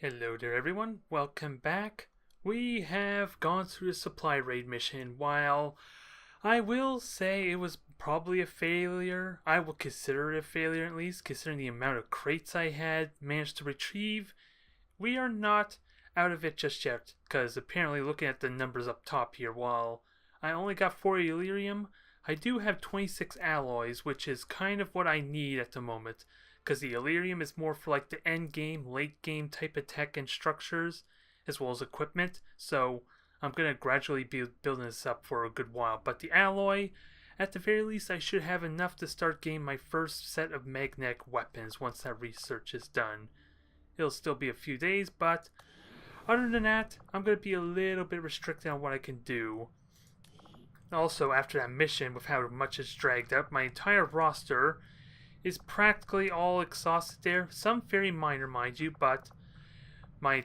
Hello there everyone, welcome back. We have gone through the supply raid mission. While I will say it was probably a failure, I will consider it a failure at least, considering the amount of crates I had managed to retrieve. We are not out of it just yet, because apparently looking at the numbers up top here, while I only got 40 Illyrium, I do have 26 alloys, which is kind of what I need at the moment, because the Illyrium is more for like the end game, late game type of tech and structures, as well as equipment, so I'm going to gradually be building this up for a good while. But the alloy, at the very least, I should have enough to start getting my first set of magnetic weapons once that research is done. It'll still be a few days, but other than that, I'm going to be a little bit restricted on what I can do. Also, after that mission, with how much it's dragged out, my entire roster is practically all exhausted there. Some very minor, mind you, but my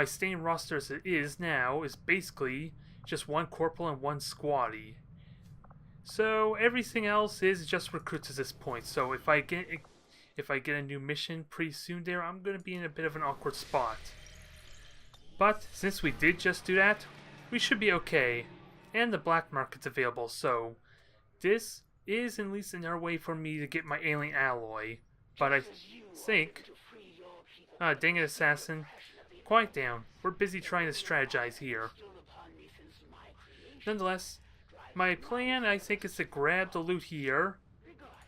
staying roster as it is now is basically just one corporal and one squatty. So everything else is just recruits at this point. So if I get a new mission pretty soon there, I'm going to be in a bit of an awkward spot. But since we did just do that, we should be okay. And the black market's available, so this is at least another way for me to get my alien alloy. But I think... dang it, assassin. Quiet down. We're busy trying to strategize here. Nonetheless, my plan, I think, is to grab the loot here,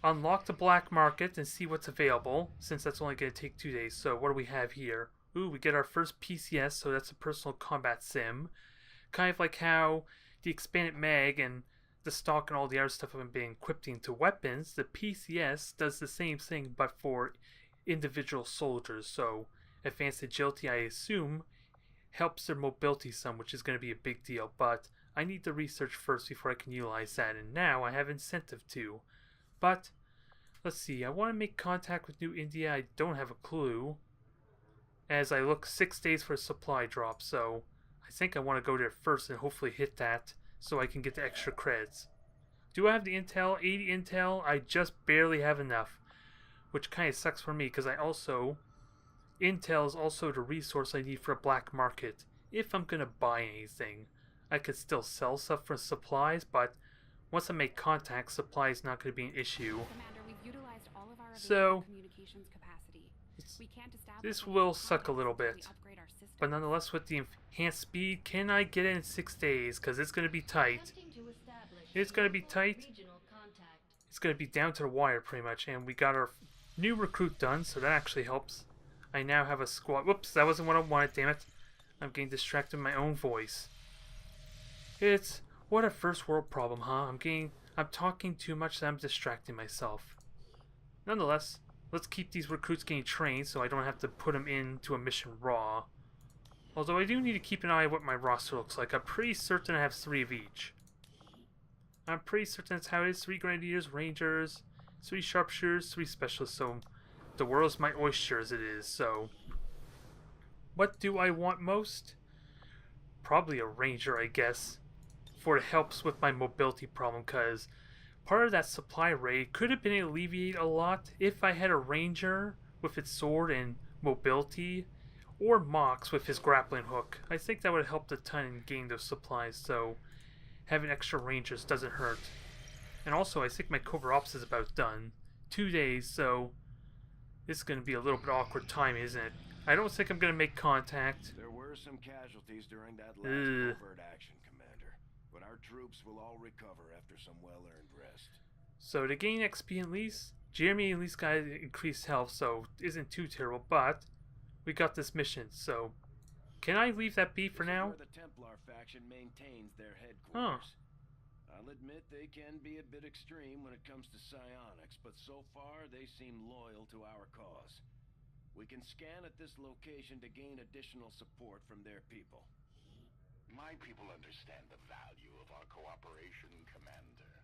unlock the black market, and see what's available, since that's only going to take 2 days. So what do we have here? Ooh, we get our first PCS, so that's a personal combat sim. Kind of like how the expanded mag and the stock and all the other stuff have been equipped into weapons, the PCS does the same thing but for individual soldiers. So advanced agility, I assume, helps their mobility some, which is going to be a big deal. But I need to research first before I can utilize that, and now I have incentive to. But let's see, I want to make contact with New India. I don't have a clue, as I look 6 days for a supply drop, so I think I want to go there first and hopefully hit that so I can get the extra credits. Do I have the intel? 80 intel? I just barely have enough, which kind of sucks for me because intel is also the resource I need for a black market. If I'm going to buy anything, I could still sell stuff for supplies, but once I make contact, supply is not going to be an issue. Commander, we've utilized all of our So, communications capacity. We can't establish this will suck a little until we bit. upgrade our systems. But nonetheless, with the enhanced speed, can I get it in 6 days? Because it's going to be tight. It's going to be tight. It's going to be down to the wire pretty much. And we got our new recruit done, so that actually helps. I now have a squad. Whoops, that wasn't what I wanted, damn it. I'm getting distracted with my own voice. It's what a first world problem, huh? I'm talking too much that I'm distracting myself. Nonetheless, let's keep these recruits getting trained so I don't have to put them into a mission raw. Although I do need to keep an eye on what my roster looks like. I'm pretty certain I have 3 of each. I'm pretty certain that's how it is. 3 Grenadiers, Rangers, 3 Sharpshooters, 3 Specialists. So the world's my oyster as it is. So what do I want most? Probably a Ranger, I guess. For it helps with my mobility problem, because part of that supply raid could have been alleviated a lot if I had a Ranger with its sword and mobility, or Mox with his grappling hook. I think that would have helped a ton in getting those supplies, so having extra Rangers doesn't hurt. And also, I think my Covert Ops is about done. 2 days, so this is going to be a little bit awkward time, isn't it? I don't think I'm going to make contact. There were some casualties during that last covert action, Commander, but our troops will all recover after some well-earned rest. So to gain XP at least, Jeremy at least got increased health, so it isn't too terrible, but we got this mission, so can I leave that be for now? Where the Templar faction maintains their headquarters. I'll admit they can be a bit extreme when it comes to psionics, but so far they seem loyal to our cause. We can scan at this location to gain additional support from their people. My people understand the value of our cooperation, Commander.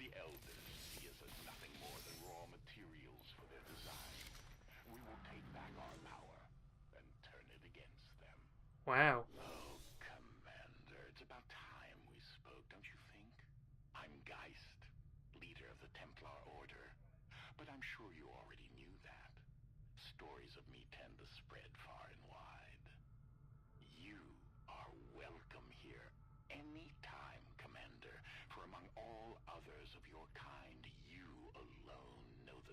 The Elders see us as nothing more than raw materials for their design. We will take back our power and turn it against them. Wow. Oh, Commander, it's about time we spoke, don't you think? I'm Geist, leader of the Templar Order, but I'm sure you already knew that. Stories of me tend to spread far and wide.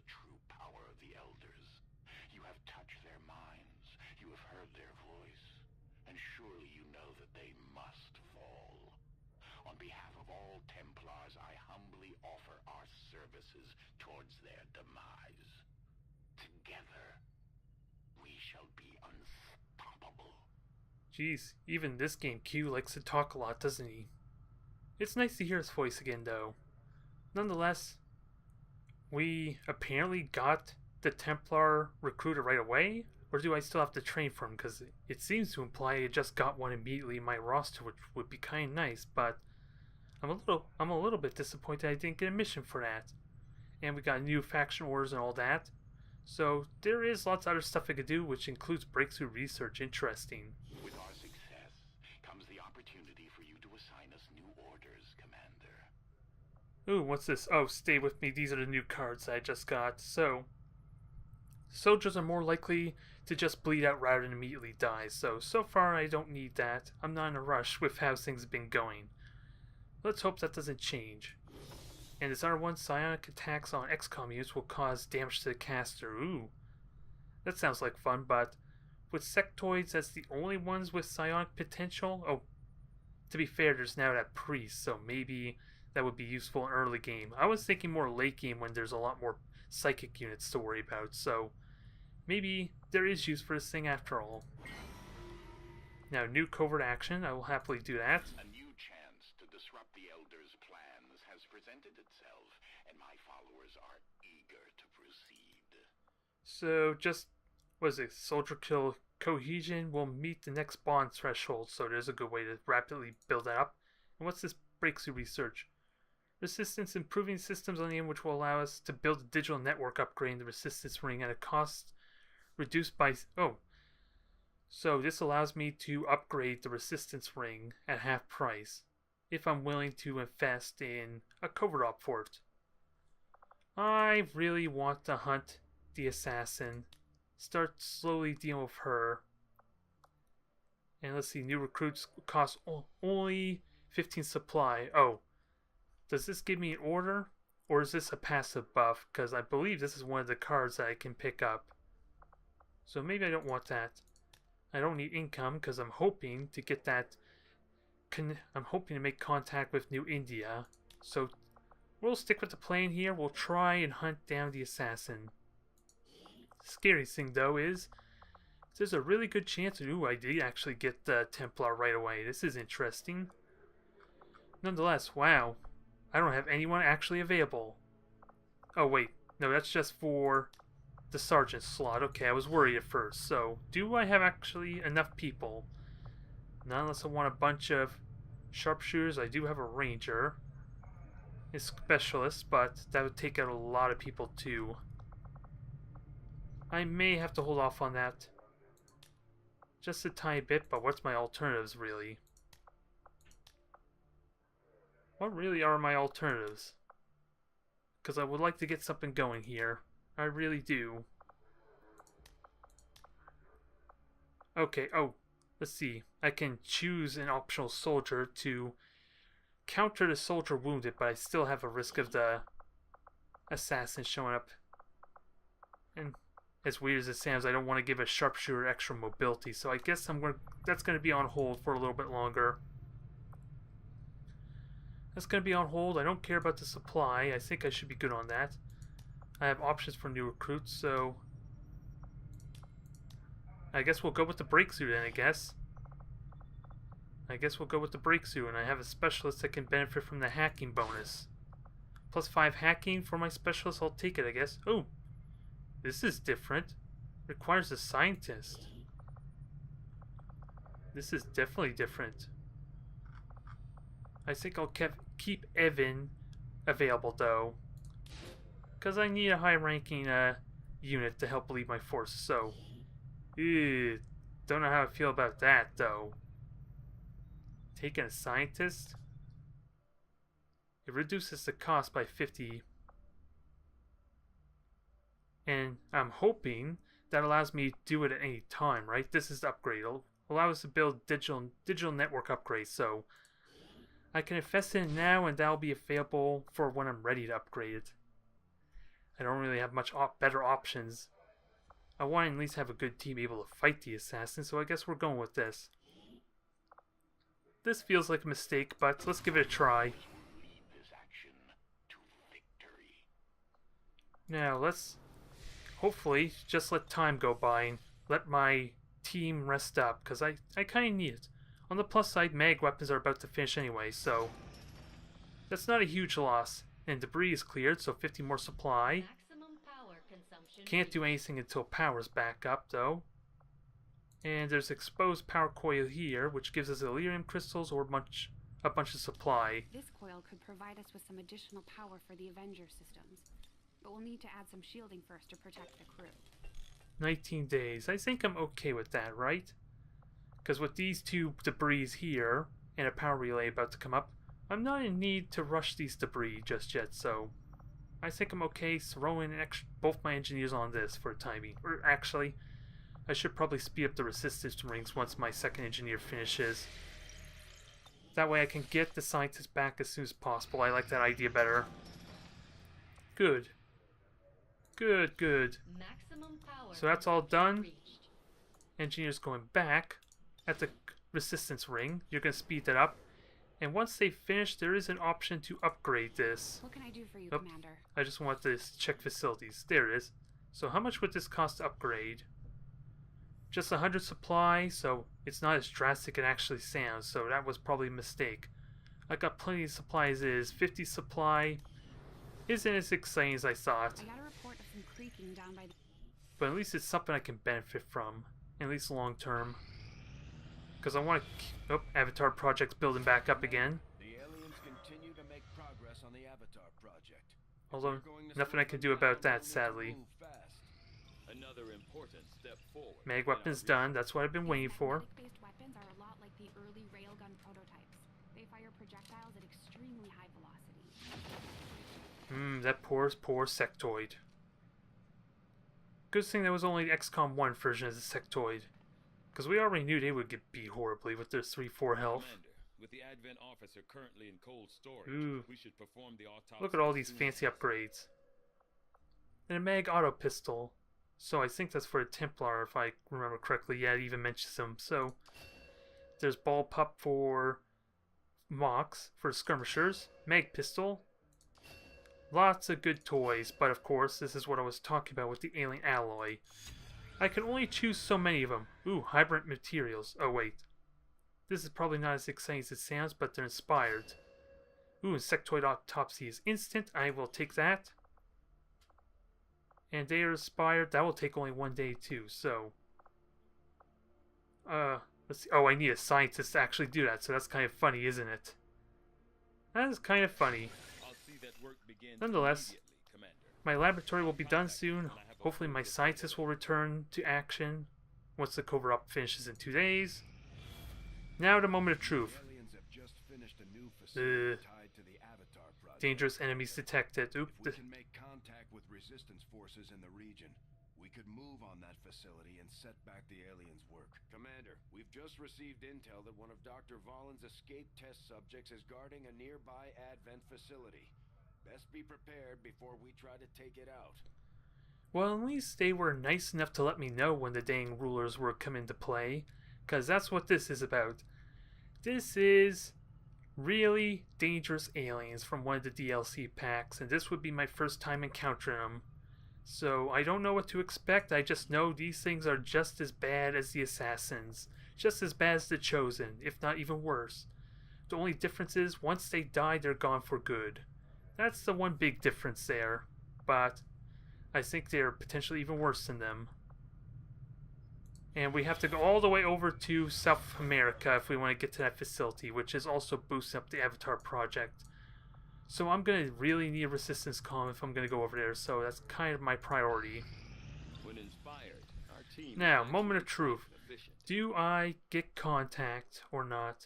true power of the Elders. You have touched their minds. You have heard their voice. And surely you know that they must fall. On behalf of all Templars, I humbly offer our services towards their demise. Together, we shall be unstoppable. Jeez, even this game Q likes to talk a lot, doesn't he? It's nice to hear his voice again, though. Nonetheless, we apparently got the Templar recruiter right away, or do I still have to train for him? Because it seems to imply I just got one immediately in my roster, which would be kind of nice, but I'm a little bit disappointed I didn't get a mission for that. And we got new faction orders and all that. So there is lots of other stuff I could do, which includes breakthrough research. Interesting. With our success comes the opportunity for you to assign us new orders, Commander. Ooh, what's this? Oh, stay with me. These are the new cards I just got. So, soldiers are more likely to just bleed out rather than immediately die. So far I don't need that. I'm not in a rush with how things have been going. Let's hope that doesn't change. And this other one, psionic attacks on XCOM units will cause damage to the caster. Ooh, that sounds like fun, but with sectoids as the only ones with psionic potential? Oh, to be fair, there's now that priest, so maybe that would be useful in early game. I was thinking more late game when there's a lot more psychic units to worry about, so maybe there is use for this thing after all. Now, new covert action, I will happily do that. A new chance to disrupt the Elders' plans has presented itself, and my followers are eager to proceed. So just, what is it, soldier kill cohesion will meet the next bond threshold, so there's a good way to rapidly build that up. And what's this breakthrough research? Resistance improving systems on the end, which will allow us to build a digital network upgrading the resistance ring at a cost reduced by... Oh. So this allows me to upgrade the resistance ring at half price if I'm willing to invest in a covert op for it. I really want to hunt the assassin. Start slowly dealing with her. And let's see, new recruits cost only 15 supply. Oh, does this give me an order? Or is this a passive buff? Because I believe this is one of the cards that I can pick up. So maybe I don't want that. I don't need income because I'm hoping to get that. I'm hoping to make contact with New India. So we'll stick with the plan here. We'll try and hunt down the assassin. Scary thing though is there's a really good chance. Ooh, I did actually get the Templar right away. This is interesting. Nonetheless, wow. I don't have anyone actually available. Oh wait, no, that's just for the sergeant slot. Okay, I was worried at first. So, do I have actually enough people? Not unless I want a bunch of sharpshooters. I do have a ranger. A specialist, but that would take out a lot of people too. I may have to hold off on that. Just a tiny bit, but what's my alternatives really? What really are my alternatives? Because I would like to get something going here. I really do. Okay, oh, let's see. I can choose an optional soldier to counter the soldier wounded, but I still have a risk of the assassin showing up. And as weird as it sounds, I don't want to give a sharpshooter extra mobility, so I guess that's going to be on hold for a little bit longer. That's going to be on hold. I don't care about the supply. I think I should be good on that. I have options for new recruits, so I guess we'll go with the breakthrough then, I guess we'll go with the breakthrough, and I have a specialist that can benefit from the hacking bonus. Plus 5 hacking for my specialist, I'll take it, I guess. Oh, this is different. Requires a scientist. This is definitely different. I think I'll keep Evan available, though. Because I need a high-ranking unit to help lead my force, so... don't know how I feel about that, though. Taking a scientist? It reduces the cost by 50. And I'm hoping that allows me to do it at any time, right? This is the upgrade. It'll allow us to build digital network upgrades, so... I can invest in it now, and that'll be available for when I'm ready to upgrade it. I don't really have much better options. I want to at least have a good team able to fight the assassins, so I guess we're going with this. This feels like a mistake, but let's give it a try. Lead this action to victory. Now, let's hopefully just let time go by and let my team rest up, because I kind of need it. On the plus side, mag weapons are about to finish anyway, so that's not a huge loss. And debris is cleared, so 50 more supply. Maximum power consumption. Can't do anything until power's back up, though. And there's exposed power coil here, which gives us Elerium crystals or a bunch of supply. This coil could provide us with some additional power for the Avenger systems, but we'll need to add some shielding first to protect the crew. 19 days. I think I'm okay with that, right? Because with these two debris here, and a power relay about to come up, I'm not in need to rush these debris just yet, so I think I'm okay throwing both my engineers on this for a time being. Or actually, I should probably speed up the resistance rings once my second engineer finishes. That way I can get the scientists back as soon as possible. I like that idea better. Good. Good, good. Maximum power So that's all done. reached. Engineers going back at the resistance ring. You're going to speed that up. And once they finish, there is an option to upgrade this. What can I do for you, Oh, Commander? I just want to check facilities. There it is. So how much would this cost to upgrade? Just 100 supply, so it's not as drastic as it actually sounds, so that was probably a mistake. I got plenty of supplies. It is 50 supply. Isn't as exciting as I thought. I got a report of some creaking down by the... But at least it's something I can benefit from, at least long term. Because I want to... Oh, Avatar project's building back up again. The aliens continue to make progress on the Avatar project. Although, We're going to nothing I can do about that, sadly. move fast. Another important step forward. Mag weapon's done, that's what I've been waiting for. Magnetic-based weapons are a lot like the early railgun prototypes. They fire projectiles at extremely high velocity. That poor sectoid. Good thing there was only the XCOM 1 version as a sectoid. Because we already knew they would get beat horribly with their 3-4 health. Commander, with the Advent officer currently in cold storage, Ooh. we should perform the autopsy. Look at all these soon. fancy upgrades. And a mag auto pistol. So I think that's for a Templar if I remember correctly. Yeah, it even mentions them. So there's ball pup for mocks, for skirmishers. Mag pistol. Lots of good toys, but of course, this is what I was talking about with the alien alloy. I can only choose so many of them. Ooh, hybrid materials. Oh, wait. This is probably not as exciting as it sounds, but they're inspired. Ooh, insectoid autopsy is instant. I will take that. And they are inspired. That will take only 1 day, too, so... let's see. Oh, I need a scientist to actually do that, so that's kind of funny, isn't it? That is kind of funny. I'll see that work begins Nonetheless, immediately, Commander. my laboratory will be done soon. Hopefully my scientists will return to action once the cover-up finishes in 2 days. Now the moment of truth. The aliens have just finished a new facility tied to the Avatar project. Dangerous enemies detected. Oop. If we can make contact with resistance forces in the region, we could move on that facility and set back the aliens' work. Commander, we've just received intel that one of Dr. Vollin's escape test subjects is guarding a nearby Advent facility. Best be prepared before we try to take it out. Well, at least they were nice enough to let me know when the dang rulers were come into play. Because that's what this is about. This is really dangerous aliens from one of the DLC packs, and this would be my first time encountering them. So I don't know what to expect. I just know these things are just as bad as the assassins. Just as bad as the Chosen, if not even worse. The only difference is once they die, they're gone for good. That's the one big difference there. But I think they're potentially even worse than them. And we have to go all the way over to South America if we want to get to that facility, which is also boosting up the Avatar project. So I'm going to really need a resistance column if I'm going to go over there, so that's kind of my priority. When inspired, our team Now, is moment of actually truth. efficient. Do I get contact or not?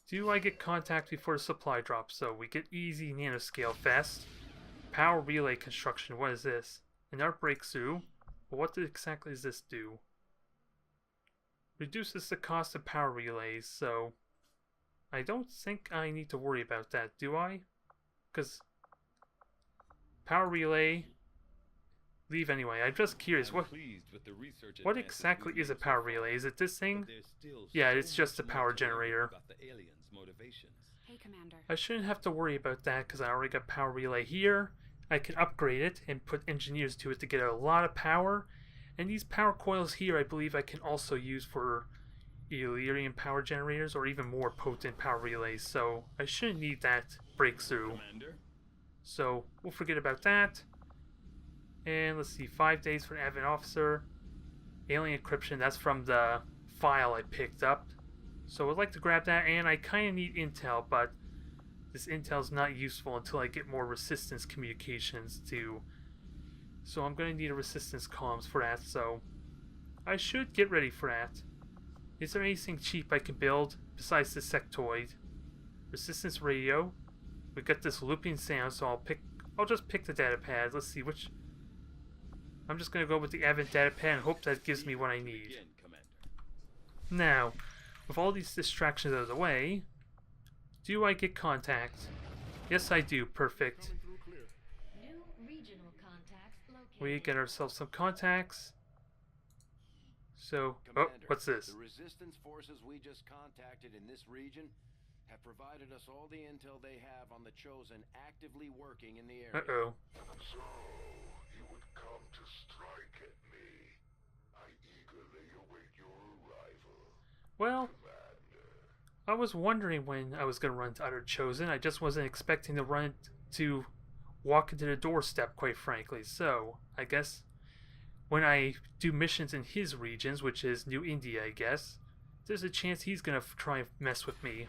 Do I get contact before the supply drop? So we get easy nanoscale fast. Power relay construction, what is this? An art breakthrough. Well, what exactly does this do? Reduces the cost of power relays, so I don't think I need to worry about that, do I? Because power relay. Leave anyway. I'm just curious. What exactly is a power relay? Is it this thing? Yeah, it's just a power generator. Hey, Commander. I shouldn't have to worry about that because I already got power relay here. I can upgrade it and put engineers to it to get a lot of power. And these power coils here, I believe I can also use for Illyrian power generators or even more potent power relays. So I shouldn't need that breakthrough. So we'll forget about that. And let's see, 5 days for an advent officer. Alien encryption, that's from the file I picked up. So I'd like to grab that, and I kind of need intel, but this intel is not useful until I get more resistance communications too. So I'm going to need a resistance comms for that, so I should get ready for that. Is there anything cheap I can build besides the sectoid? Resistance radio. We got this looping sound, so I'll just pick the data pad. Let's see which. I'm just going to go with the Advent data pad and hope that gives me what I need. Now, with all these distractions out of the way, do I get contact? Yes, I do. Perfect. New regional contacts located. We get ourselves some contacts. So, Commander, what's this? The resistance forces we just contacted in this region have provided us all the intel they have on the Chosen actively working in the area. Uh-oh. So, you would come to strike at me. I eagerly await your arrival. Well, Commander. I was wondering when I was going to run to Utter Chosen. I just wasn't expecting to walk into the doorstep, quite frankly. So, I guess when I do missions in his regions, which is New India, I guess, there's a chance he's going to try and mess with me.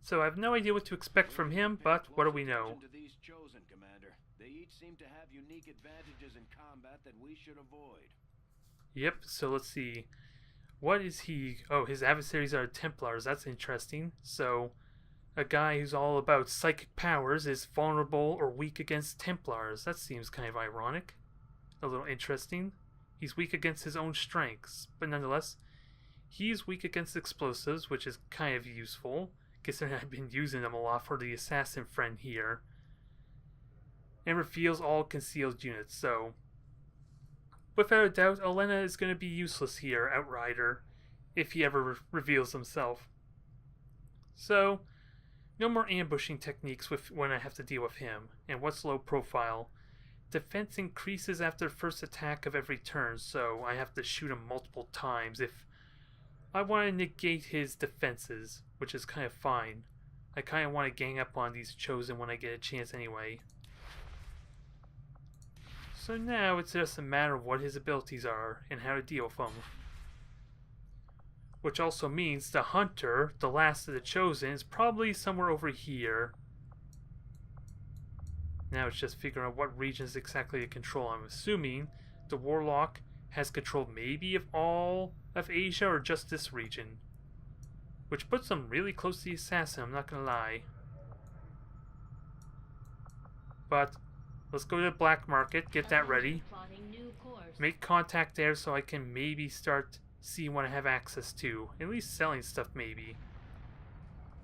So I have no idea what to expect from him, but what do we know? To these Chosen, Commander. They each seem to have unique advantages in combat that we should avoid. Yep, so let's see. What is he? Oh, his adversaries are Templars. That's interesting. So, a guy who's all about psychic powers is vulnerable or weak against Templars. That seems kind of ironic. A little interesting. He's weak against his own strengths, but nonetheless, he's weak against explosives, which is kind of useful, considering I've been using them a lot for the assassin friend here. And reveals all concealed units, so without a doubt, Elena is going to be useless here, Outrider, if he ever reveals himself. So, no more ambushing techniques when I have to deal with him. And what's low profile? Defense increases after first attack of every turn, so I have to shoot him multiple times if I want to negate his defenses, which is kind of fine. I kind of want to gang up on these Chosen when I get a chance anyway. So now it's just a matter of what his abilities are and how to deal with them. Which also means the Hunter, the last of the Chosen, is probably somewhere over here. Now it's just figuring out what regions exactly to control. I'm assuming the Warlock has control maybe of all of Asia or just this region. Which puts them really close to the Assassin, I'm not gonna lie. But let's go to the black market, get that ready. Plotting new course. Make contact there so I can maybe start seeing what I have access to. At least selling stuff maybe.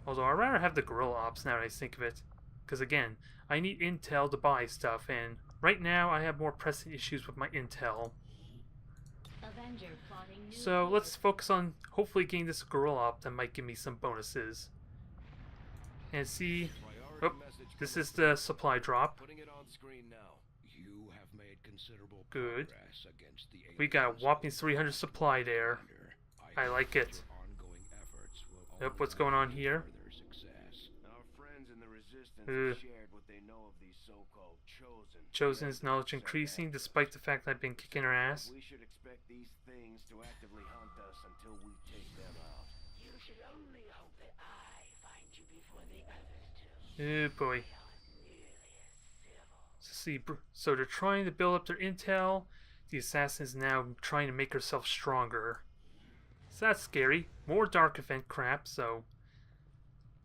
Although I'd rather have the guerrilla ops now that I think of it. Because again, I need intel to buy stuff, and right now I have more pressing issues with my intel. Avenger plotting new So course. let's focus on hopefully getting this gorilla op that might give me some bonuses. And see, Priority oh, message this is the supply drop. Putting it on screen now. You have made considerable Good. progress against the We got a aliens. whopping 300 supply there. I like it. Your ongoing efforts will Yep, what's only going on lead to here? further success. Our friends in the Resistance Ugh. have shared what they know of these so-called Chosen. Chosen's knowledge increasing despite the fact that I've been kicking her ass. We should expect these things to actively hunt us until we take them out. You should only hope that I find you before the others do. Oh boy. So they're trying to build up their intel. The assassin's now trying to make herself stronger. So that's scary. More dark event crap, so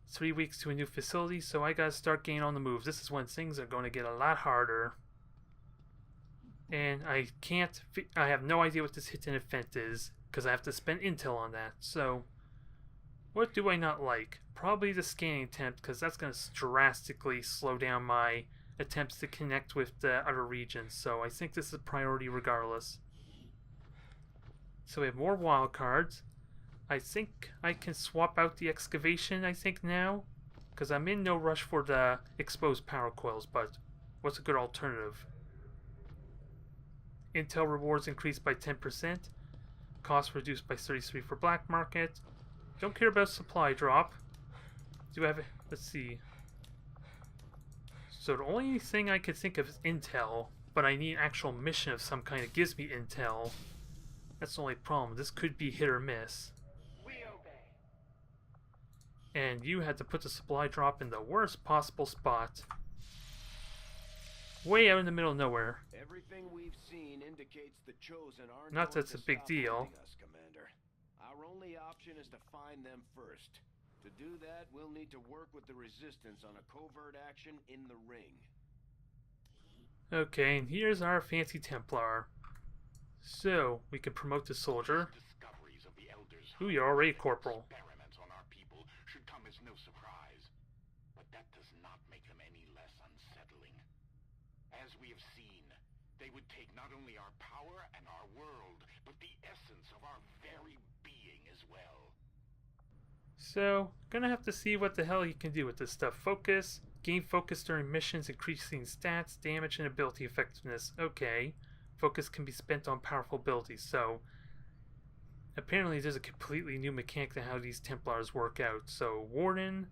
3 weeks to a new facility, so I gotta start getting on the move. This is when things are going to get a lot harder. And I have no idea what this hidden event is, because I have to spend intel on that. So, what do I not like? Probably the scanning attempt, because that's going to drastically slow down my attempts to connect with the other regions, so I think this is a priority regardless. So we have more wild cards. I think I can swap out the excavation, I think, now, because I'm in no rush for the exposed power coils, but what's a good alternative? Intel rewards increased by 10%, cost reduced by 33 for black market. Don't care about supply drop. Do I have it? Let's see. So the only thing I could think of is intel, but I need an actual mission of some kind that gives me intel. That's the only problem. This could be hit or miss. And you had to put the supply drop in the worst possible spot. Way out in the middle of nowhere. Everything we've seen indicates the Chosen aren't Not that going it's a to big stop deal. hunting us, Commander. Our only option is to find them first. To do that, we'll need to work with the Resistance on a covert action in the ring. Okay, and here's our fancy Templar. So, we can promote the soldier. Discoveries of the elders' Ooh, you're already corporal. experiments on our people should come as no surprise. But that does not make them any less unsettling. As we have seen, they would take not only our power and our world, but the essence of our very being as well. So, gonna have to see what the hell you can do with this stuff. Focus. Gain focus during missions, increasing stats, damage, and ability effectiveness. Okay. Focus can be spent on powerful abilities, so apparently there's a completely new mechanic to how these Templars work out. So, Warden,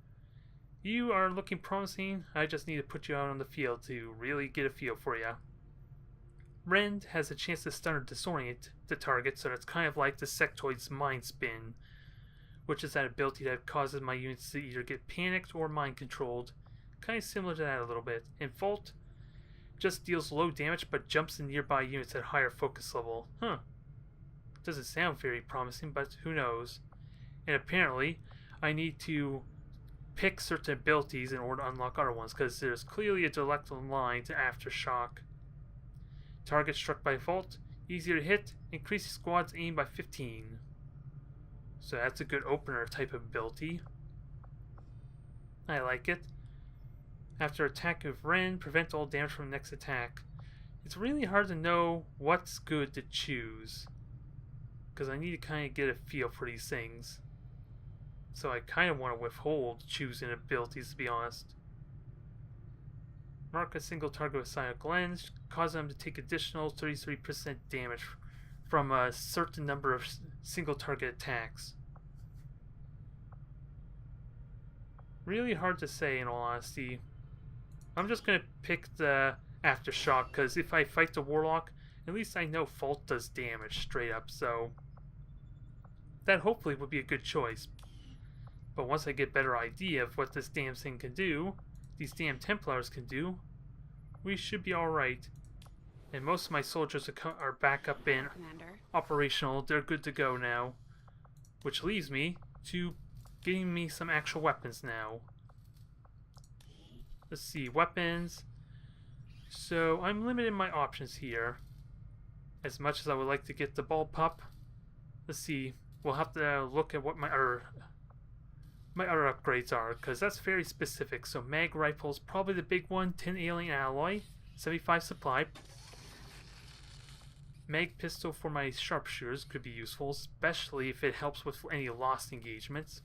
you are looking promising. I just need to put you out on the field to really get a feel for you. Rend has a chance to stun or disorient the target, so that's kind of like the Sectoid's Mind Spin, which is that ability that causes my units to either get panicked or mind controlled. Kind of similar to that a little bit. And Volt just deals low damage but jumps in nearby units at higher focus level. Huh. Doesn't sound very promising, but who knows. And apparently, I need to pick certain abilities in order to unlock other ones, because there's clearly a direct line to Aftershock. Target struck by Volt, easier to hit, increases squad's aim by 15. So that's a good opener type of ability. I like it. After attack with Ren, prevent all damage from the next attack. It's really hard to know what's good to choose, because I need to kind of get a feel for these things. So I kind of want to withhold choosing abilities, to be honest. Mark a single target with Psionic Lens, cause them to take additional 33% damage from a certain number of single target attacks. Really hard to say, in all honesty. I'm just going to pick the Aftershock, because if I fight the Warlock, at least I know Fault does damage straight up, so that hopefully would be a good choice. But once I get a better idea of what this damn thing can do, these damn Templars can do, we should be alright. And most of my soldiers are back up in Commander. operational. They're good to go now. Which leaves me to getting me some actual weapons now. Let's see, weapons. So I'm limiting my options here. As much as I would like to get the ball pup. Let's see, we'll have to look at what my other upgrades are, because that's very specific. So mag rifles, probably the big one, 10 alien alloy, 75 supply. Mag pistol for my sharpshooters could be useful, especially if it helps with any lost engagements.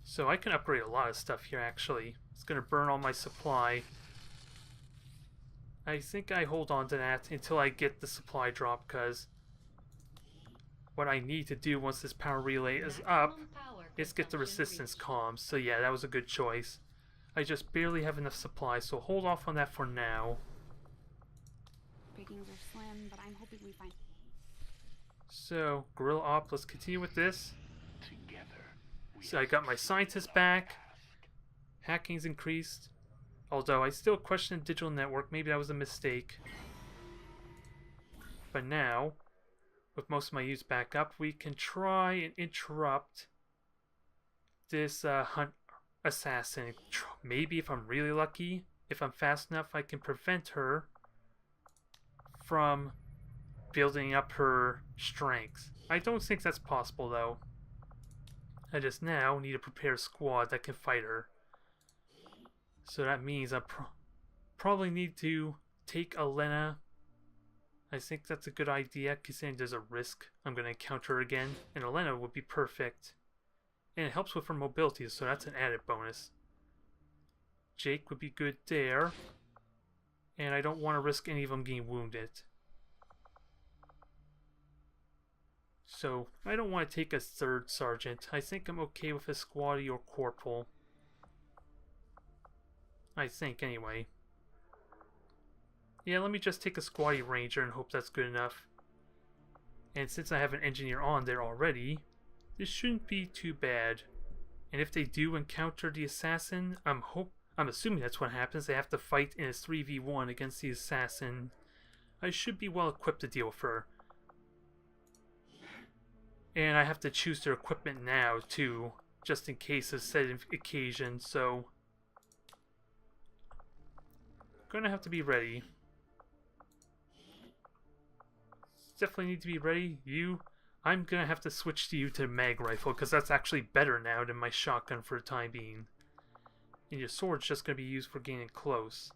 So I can upgrade a lot of stuff here, actually. It's going to burn all my supply. I think I hold on to that until I get the supply drop, because what I need to do once this power relay is up is get the resistance comms. So yeah, that was a good choice. I just barely have enough supply, so hold off on that for now. Pickings are slim, but I'm hoping we find. So, Guerrilla Op, let's continue with this. Together, we So I got my scientist back. Hacking's increased. Although I still question the digital network, maybe that was a mistake. But now, with most of my use back up, we can try and interrupt this hunt assassin. Maybe if I'm really lucky, if I'm fast enough, I can prevent her from building up her strength. I don't think that's possible, though. I just now need to prepare a squad that can fight her. So that means I probably need to take Elena. I think that's a good idea, considering there's a risk I'm going to encounter her again. And Elena would be perfect. And it helps with her mobility, so that's an added bonus. Jake would be good there. And I don't want to risk any of them getting wounded. So, I don't want to take a third sergeant. I think I'm okay with a squatty or corporal. I think, anyway. Yeah, let me just take a squatty ranger and hope that's good enough. And since I have an engineer on there already, this shouldn't be too bad. And if they do encounter the assassin, I'm assuming that's what happens. They have to fight in a 3v1 against the assassin. I should be well equipped to deal with her. And I have to choose their equipment now, too, just in case of said occasion, so... Gonna have to be ready. Definitely need to be ready. You, I'm gonna have to switch to you to mag rifle, because that's actually better now than my shotgun for the time being. And your sword's just gonna be used for getting close.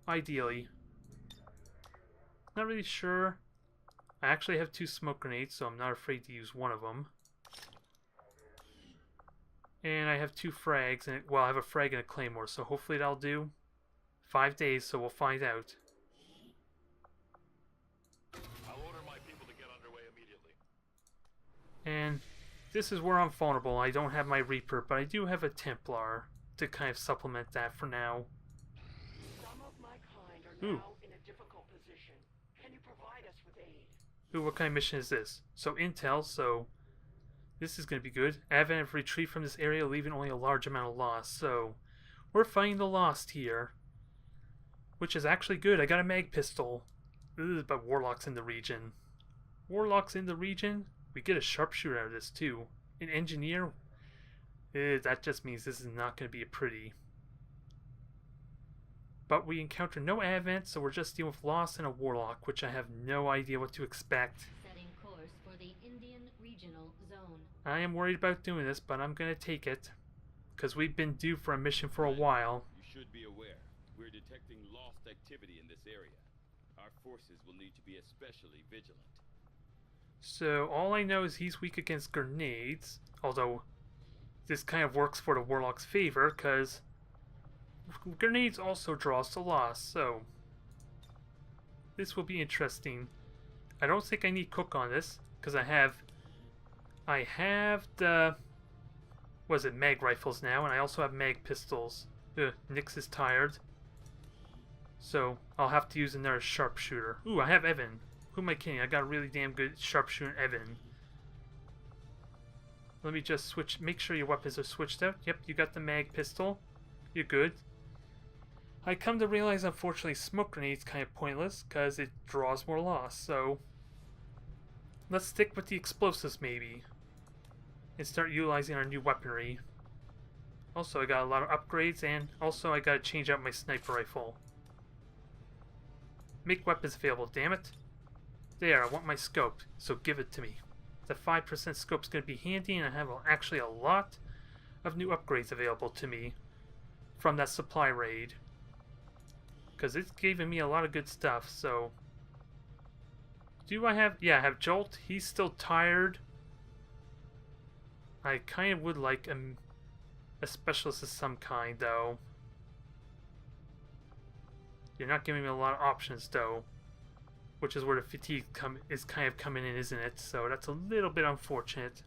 Ideally. Not really sure. I actually have 2 smoke grenades, so I'm not afraid to use one of them. And I have 2 frags, and well, I have a frag and a claymore, so hopefully that'll do. 5 days, so we'll find out. I'll order my people to get underway immediately. And this is where I'm vulnerable. I don't have my Reaper, but I do have a Templar to kind of supplement that for now. Some of my kind are Ooh. now in a difficult position. Can you provide us with aid? Ooh, what kind of mission is this? So intel, so this is going to be good. Advent have retreat from this area, leaving only a large amount of loss. So we're fighting the lost here, which is actually good. I got a mag pistol. Ugh, but Warlock's in the region. Warlock's in the region? We get a sharpshooter out of this too. An engineer? That just means this is not going to be a pretty. But we encounter no Advent, so we're just dealing with loss and a Warlock, which I have no idea what to expect. Setting course for the Indian Regional Zone. I am worried about doing this, but I'm going to take it. Because we've been due for a mission for a while. You should be aware. We're detecting lost activity in this area. Our forces will need to be especially vigilant. So all I know is he's weak against grenades, although this kind of works for the Warlock's favor, because grenades also draw us to loss, so this will be interesting. I don't think I need Cook on this, because I have the, mag rifles now, and I also have mag pistols. Nyx is tired, so I'll have to use another sharpshooter. Ooh, I have Evan. Who am I kidding? I got a really damn good sharpshooter Evan. Let me just switch, make sure your weapons are switched out. Yep, you got the mag pistol. You're good. I come to realize, unfortunately, smoke grenades kind of pointless, because it draws more loss, so let's stick with the explosives, maybe, and start utilizing our new weaponry. Also, I got a lot of upgrades, and also I gotta change out my sniper rifle. Make weapons available, damn it. There, I want my scope, so give it to me. The 5% scope's gonna be handy, and I have actually a lot of new upgrades available to me from that supply raid. Because it's giving me a lot of good stuff, so... Do I have... Yeah, I have Jolt. He's still tired. I kind of would like a specialist of some kind, though. You're not giving me a lot of options, though. Which is where the fatigue is kind of coming in, isn't it? So that's a little bit unfortunate.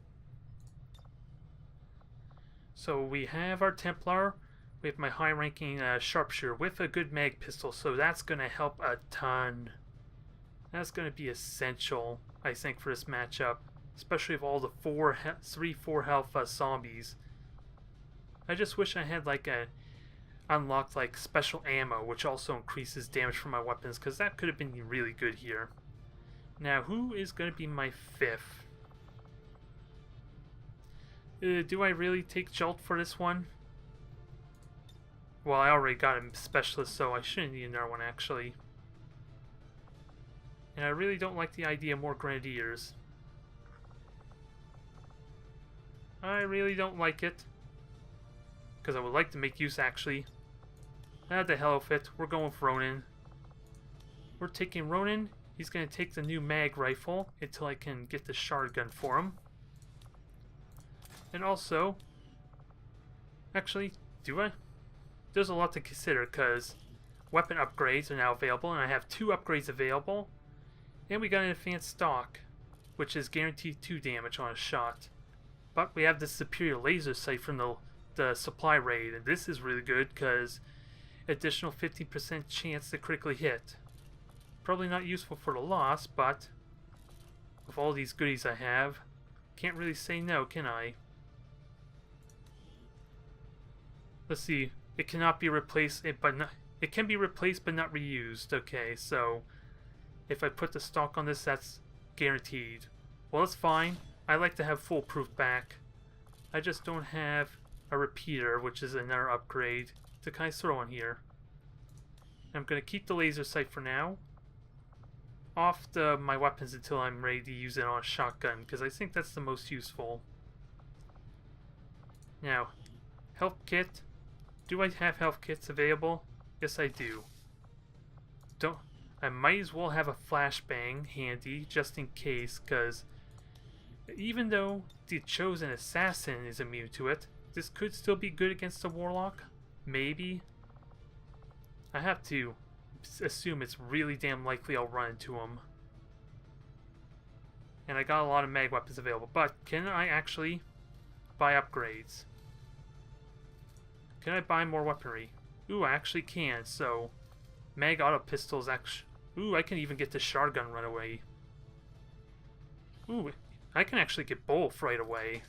So we have our Templar. We have my high-ranking sharpshooter with a good mag pistol, so that's going to help a ton. That's going to be essential, I think, for this matchup. Especially with all the 3-4 health zombies. I just wish I had like a unlocked like special ammo, which also increases damage from my weapons, because that could have been really good here. Now, who is going to be my 5th? Do I really take Jolt for this one? Well, I already got a specialist, so I shouldn't need another one, actually. And I really don't like the idea of more grenadiers. I really don't like it. Because I would like to make use, actually, The hell with it. We're going with Ronin. We're taking Ronin. He's going to take the new mag rifle until I can get the shotgun for him. And also, actually, do I? There's a lot to consider because weapon upgrades are now available, and I have 2 upgrades available. And we got an advanced stock, which is guaranteed 2 damage on a shot. But we have the superior laser sight from the supply raid, and this is really good because additional 50% chance to critically hit. Probably not useful for the loss, but with all these goodies I have, can't really say no, can I? Let's see. It cannot be replaced, it can be replaced but not reused. Okay, so if I put the stock on this, that's guaranteed. Well, that's fine. I like to have foolproof back. I just don't have a repeater, which is another upgrade, to kind of throw on here. I'm going to keep the laser sight for now. Off my weapons until I'm ready to use it on a shotgun, because I think that's the most useful. Now, health kit. Do I have health kits available? Yes, I do. I might as well have a flashbang handy just in case, because even though the chosen assassin is immune to it, this could still be good against the warlock. Maybe. I have to assume it's really damn likely I'll run into him. And I got a lot of mag weapons available, but can I actually buy upgrades? Can I buy more weaponry? Ooh, I actually can, so mag auto pistols actually. Ooh, I can even get the shotgun right away. Ooh, I can actually get both right away.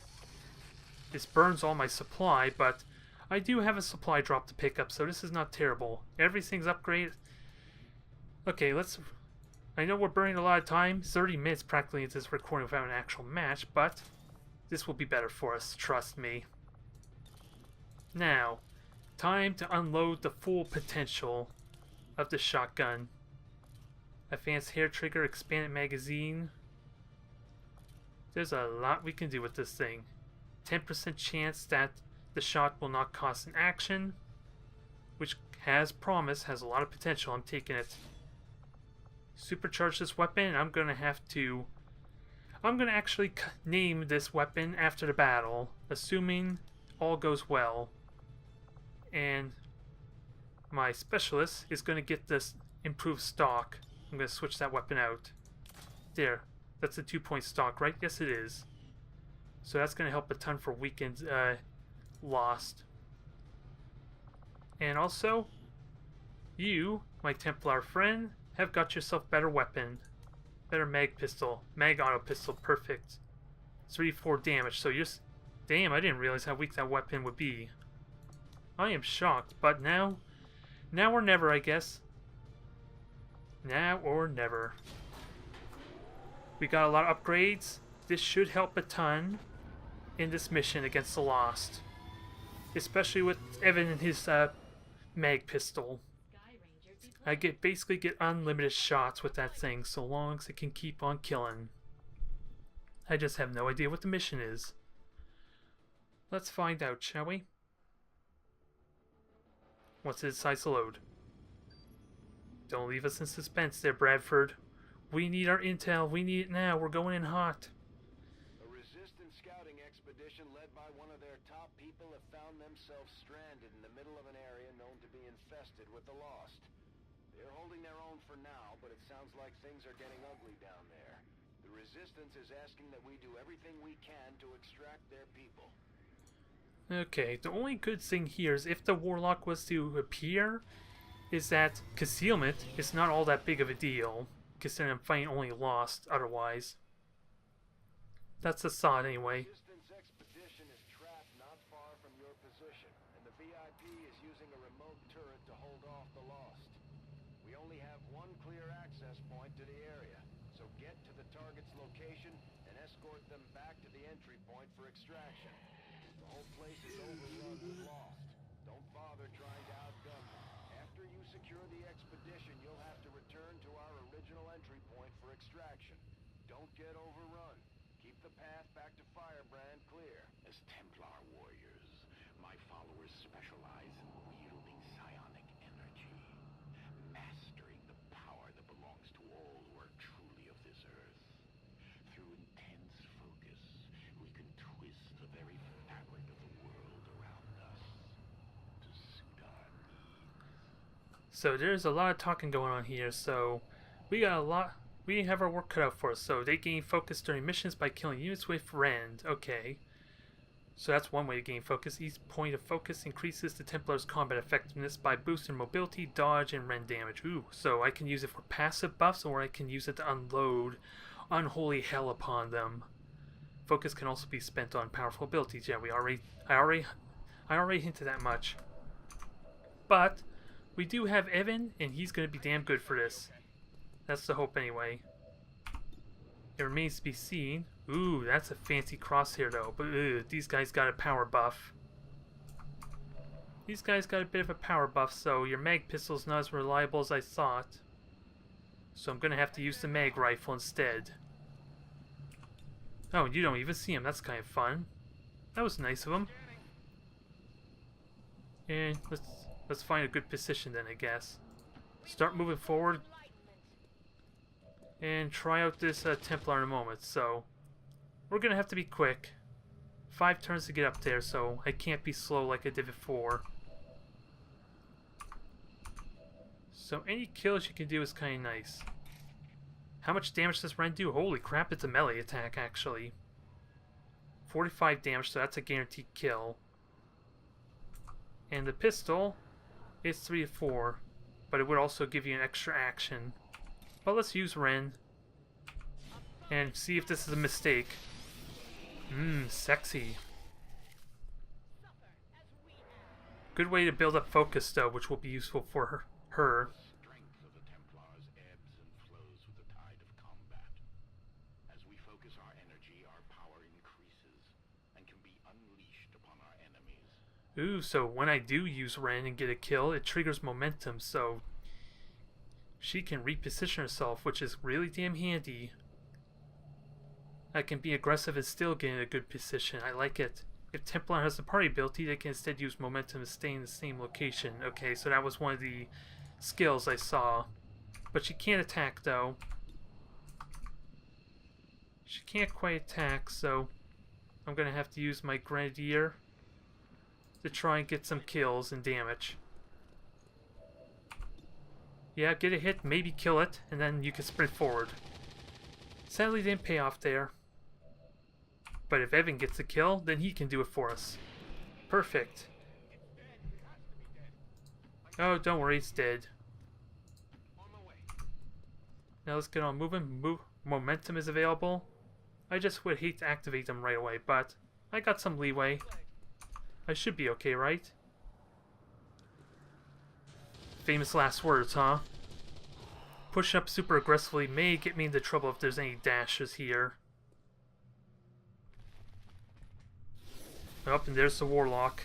This burns all my supply, but I do have a supply drop to pick up, so this is not terrible. Everything's upgraded. Okay, I know we're burning a lot of time, 30 minutes practically into this recording without an actual match, but this will be better for us, trust me. Now, time to unload the full potential of the shotgun. Advanced hair trigger, expanded magazine. There's a lot we can do with this thing. 10% chance that the shot will not cost an action, which has a lot of potential. I'm taking it. Supercharge this weapon. I'm gonna actually name this weapon after the battle, assuming all goes well. And my specialist is gonna get this improved stock. I'm gonna switch that weapon out. There. That's a 2-point stock, right? Yes, it is. So that's gonna help a ton for weekends lost. And also, you, my Templar friend, have got yourself better weapon. Better mag pistol. Mag auto pistol, perfect. 34 damage, so you're... Damn, I didn't realize how weak that weapon would be. I am shocked, but now or never, I guess. Now or never. We got a lot of upgrades. This should help a ton in this mission against the Lost. Especially with Evan and his mag pistol. I basically get unlimited shots with that thing so long as it can keep on killing. I just have no idea what the mission is. Let's find out, shall we? Once it decides to load. Don't leave us in suspense there, Bradford. We need our intel. We need it now. We're going in hot. A resistance scouting expedition led by one of their top people have found themselves stranded in the middle of an area known to be infested with the Lost. They're holding their own for now, but it sounds like things are getting ugly down there. The resistance is asking that we do everything we can to extract their people. Okay, the only good thing here is if the warlock was to appear, is that concealment is not all that big of a deal, considering I'm fighting only Lost otherwise. That's the thought anyway. The resistance expedition is trapped not far from your position, and the VIP is using a remote turret to hold off the Lost. We only have one clear access point to the area, so get to the target's location and escort them back to the entry point for extraction. The whole place is overrun with Lost. Don't bother trying to outgun them. After you secure the expedition, you'll have to return to our original entry point for extraction. Don't get overrun. Keep the path back to Firebrand clear. As Templar warriors, my followers specialize in wielding psionic So there's a lot of talking going on here, so we have our work cut out for us. So they gain focus during missions by killing units with rend. Okay. So that's one way to gain focus. Each point of focus increases the Templar's combat effectiveness by boosting mobility, dodge, and rend damage. Ooh, so I can use it for passive buffs, or I can use it to unload unholy hell upon them. Focus can also be spent on powerful abilities. Yeah, I already hinted that much. But we do have Evan, and he's going to be damn good for this. That's the hope anyway. It remains to be seen. Ooh, that's a fancy crosshair though. But these guys got a power buff. These guys got a bit of a power buff, so your mag pistol's not as reliable as I thought. So I'm gonna have to use the mag rifle instead. Oh, you don't even see him. That's kind of fun. That was nice of him. And let's find a good position then, I guess. Start moving forward. And try out this Templar in a moment. So we're gonna have to be quick. 5 turns to get up there, so I can't be slow like I did before. So any kills you can do is kind of nice. How much damage does Ren do? Holy crap, it's a melee attack actually. 45 damage, so that's a guaranteed kill. And the pistol is 3 to 4, but it would also give you an extra action. But let's use Ren and see if this is a mistake. Sexy. Good way to build up focus though, which will be useful for her. Strength of the Templars ebbs and flows with the tide of combat. As we focus our energy, our power increases and can be unleashed upon our enemies. Ooh, so when I do use Ren and get a kill, it triggers momentum, so she can reposition herself, which is really damn handy. I can be aggressive and still get in a good position. I like it. If Templar has the party ability, they can instead use momentum to stay in the same location. Okay, so that was one of the skills I saw. But she can't attack, though. She can't quite attack, so I'm going to have to use my Grenadier to try and get some kills and damage. Yeah, get a hit, maybe kill it, and then you can sprint forward. Sadly, didn't pay off there. But if Evan gets a kill, then he can do it for us. Perfect. Oh, don't worry, it's dead. Now let's get on moving. Momentum is available. I just would hate to activate them right away, but I got some leeway. I should be okay, right? Famous last words, huh? Push up super aggressively may get me into trouble if there's any dashes here. Oh, and there's the Warlock.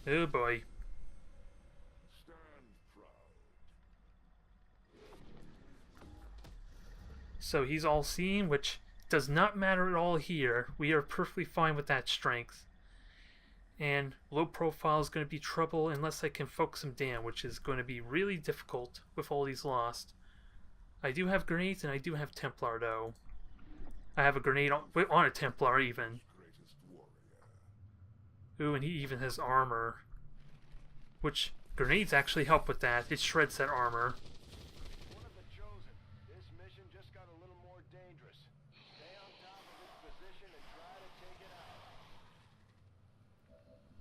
Oh boy. So he's all seeing, which does not matter at all here. We are perfectly fine with that strength. And low profile is going to be trouble unless I can focus him down, which is going to be really difficult with all these lost. I do have grenades and I do have Templar though. I have a grenade on a Templar even. Ooh, and he even has armor. Which, grenades actually help with that. It shreds that armor. One of the chosen. This mission just got a little more dangerous. Stay on top of this position and try to take it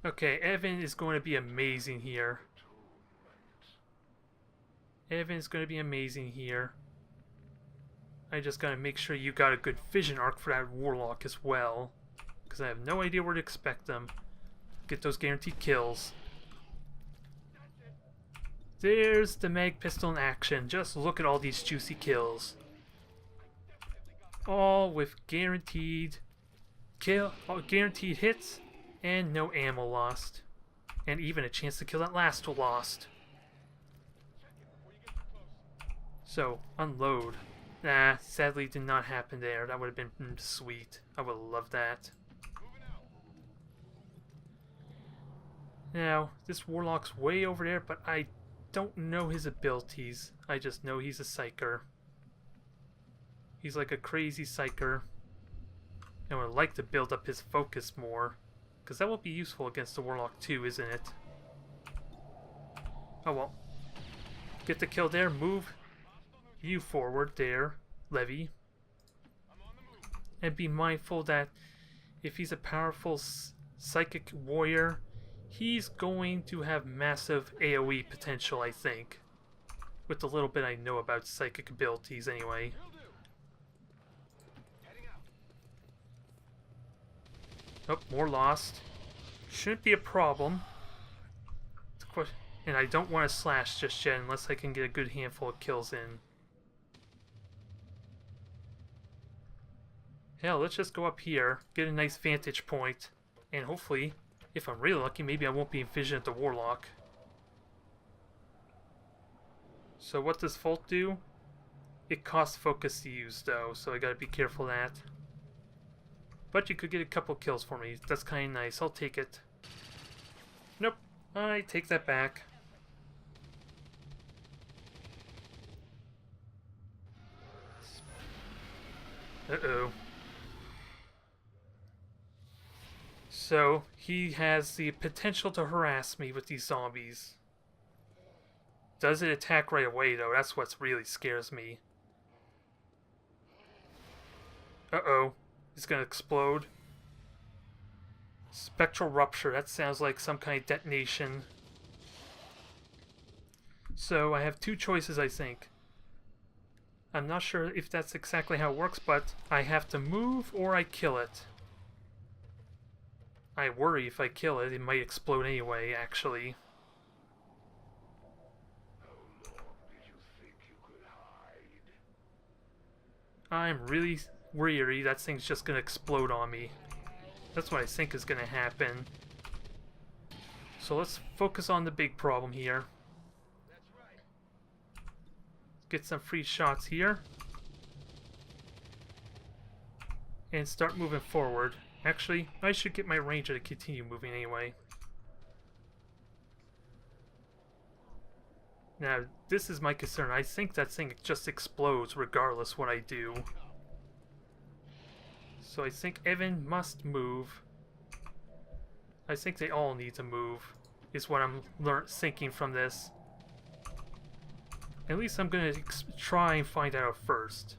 out. Okay, Evan is going to be amazing here. Evan is going to be amazing here. I just gotta make sure you got a good vision arc for that Warlock as well. Because I have no idea where to expect them. Get those guaranteed kills. There's the mag pistol in action. Just look at all these juicy kills. All with guaranteed hits and no ammo lost. And even a chance to kill that last lost. So, unload. Nah, sadly did not happen there. That would have been sweet. I would have loved that. Now, this Warlock's way over there, but I don't know his abilities. I just know he's a psyker. He's like a crazy psyker. And I would like to build up his focus more. Because that will be useful against the Warlock too, isn't it? Oh well. Get the kill there. Move you forward there, Levy. And be mindful that if he's a powerful psychic warrior, he's going to have massive AoE potential, I think. With the little bit I know about psychic abilities anyway. Oh, more lost. Shouldn't be a problem. And I don't want to slash just yet unless I can get a good handful of kills in. Hell, let's just go up here, get a nice vantage point, and hopefully, if I'm really lucky, maybe I won't be envisioned at the Warlock. So what does Volt do? It costs focus to use though, so I gotta be careful of that. But you could get a couple kills for me. That's kinda nice. I'll take it. Nope. I take that back. Uh-oh. So, he has the potential to harass me with these zombies. Does it attack right away, though? That's what really scares me. Uh-oh. It's gonna explode. Spectral rupture. That sounds like some kind of detonation. So, I have two choices, I think. I'm not sure if that's exactly how it works, but I have to move or I kill it. I worry if I kill it, it might explode anyway, actually. I'm really weary that thing's just gonna explode on me. That's what I think is gonna happen. So let's focus on the big problem here. Get some free shots here. And start moving forward. Actually, I should get my ranger to continue moving anyway. Now, this is my concern. I think that thing just explodes regardless what I do. So I think Evan must move. I think they all need to move, is what I'm thinking from this. At least I'm going to try and find out first.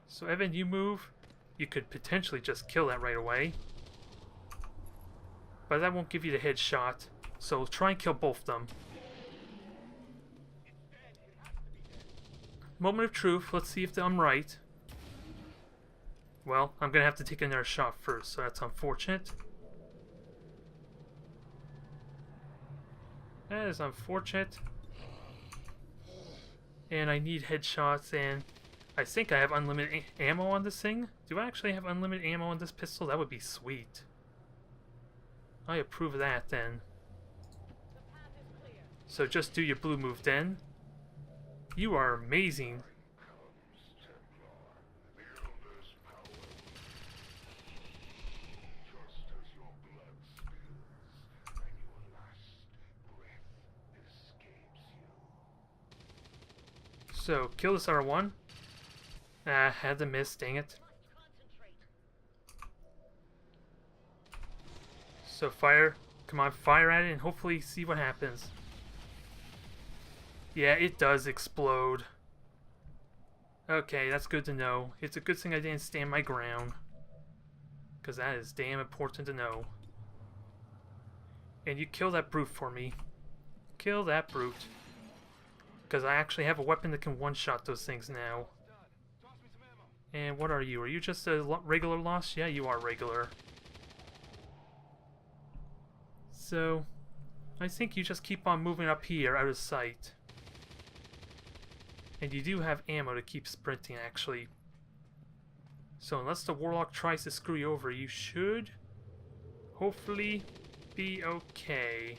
So Evan, you move. You could potentially just kill that right away. But that won't give you the headshot. So try and kill both of them. Moment of truth. Let's see if I'm right. Well, I'm going to have to take another shot first, so that's unfortunate. That is unfortunate. And I need headshots, and I think I have unlimited ammo on this thing. Do I actually have unlimited ammo on this pistol? That would be sweet. I approve of that then. So just do your blue move then. You are amazing. So, kill this R1. Ah, had to miss, dang it. So fire, come on, fire at it and hopefully see what happens. Yeah, it does explode. Okay, that's good to know. It's a good thing I didn't stand my ground. Because that is damn important to know. And you kill that brute for me. Kill that brute. Because I actually have a weapon that can one-shot those things now. And what are you? Are you just a regular loss? Yeah, you are regular. So, I think you just keep on moving up here out of sight. And you do have ammo to keep sprinting, actually. So unless the Warlock tries to screw you over, you should hopefully be okay.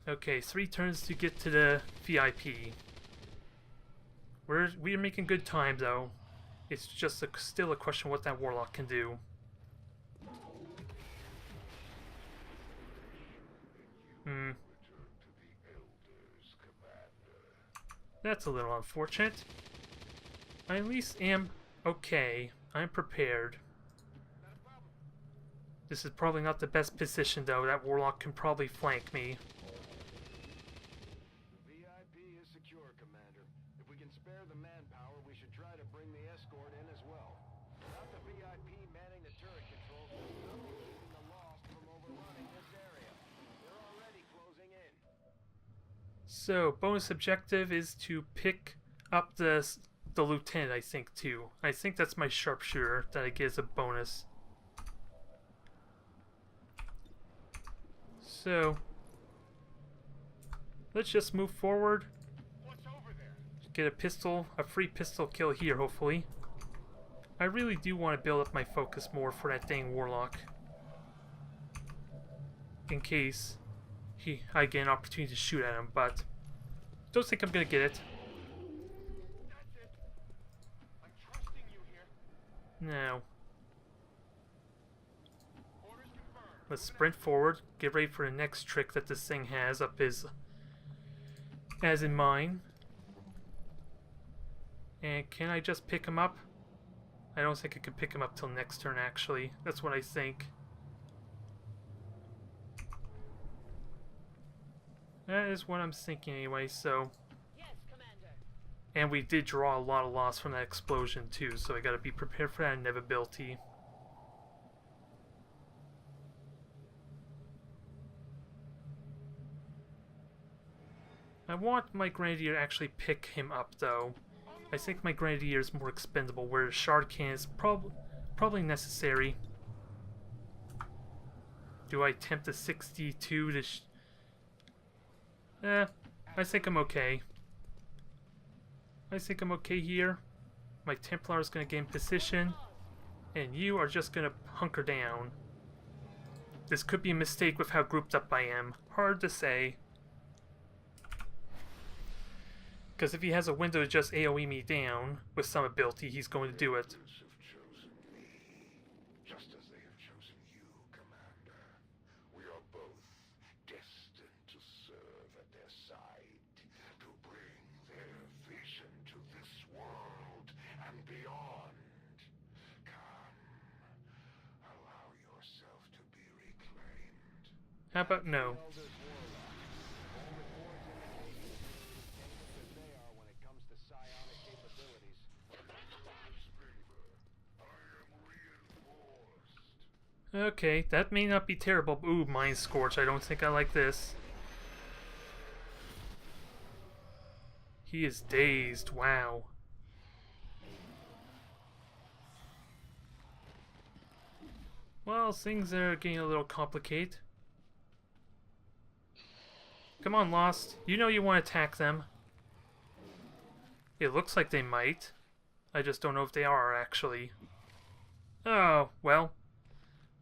Okay, 3 turns to get to the VIP. We're making good time, though. It's just still a question what that Warlock can do. That's a little unfortunate. I at least am okay. I'm prepared. This is probably not the best position, though. That warlock can probably flank me. VIP is secure, Commander. If we can spare the manpower, we should try to bring the escort in as well. Without the VIP manning the turret control system, we're keeping the Lost from overrunning this area. They're already closing in. So, bonus objective is to pick up the lieutenant, I think, too. I think that's my sharpshooter that I get as a bonus. So, let's just move forward. What's over there? Get a free pistol kill here, hopefully. I really do want to build up my focus more for that dang warlock. In case I get an opportunity to shoot at him, but don't think I'm gonna get it. That's it. I'm trusting you here. No. Orders confirmed. Let's sprint forward, get ready for the next trick that this thing has up his... as in mine. And can I just pick him up? I don't think I could pick him up till next turn, actually. That's what I think. That is what I'm thinking anyway, so... Yes, Commander. And we did draw a lot of loss from that explosion too, so I gotta be prepared for that inevitability. I want my Grenadier to actually pick him up though. I think my Grenadier is more expendable, where the Shard Cannon is probably necessary. Do I attempt a 62 to I think I'm okay. I think I'm okay here. My Templar is going to get in position, and you are just going to hunker down. This could be a mistake with how grouped up I am. Hard to say. Because if he has a window to just AoE me down with some ability, he's going to do it. Others have chosen me, just as they have chosen you, Commander. We are both destined to serve at their side, to bring their vision to this world and beyond. Come, allow yourself to be reclaimed. How about no? Okay, that may not be terrible. Ooh, Mind Scorch. I don't think I like this. He is dazed. Wow. Well, things are getting a little complicated. Come on, Lost. You know you want to attack them. It looks like they might. I just don't know if they are, actually. Oh, well.